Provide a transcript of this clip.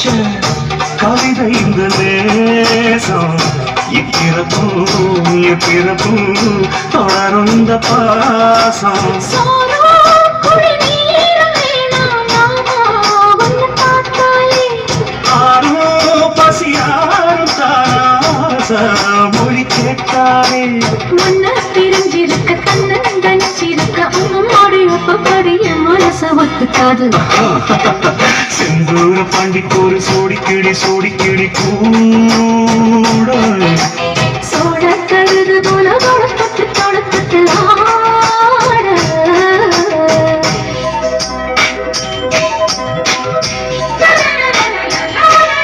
வச்ச கவிதை இந்த நேசம் இப்பிறப்பும் தொடரும் இந்த பாசம் மொழி கேட்டாரே மன்ன பிரிஞ்சிருக்க கண்ணன் தனிச்சிருக்க அம்மாடி ஒப்பப்படி என் மனச ஒத்துக்காது செந்தூர பாண்டிக்கு ஒரு சோடிக்கிடி கூட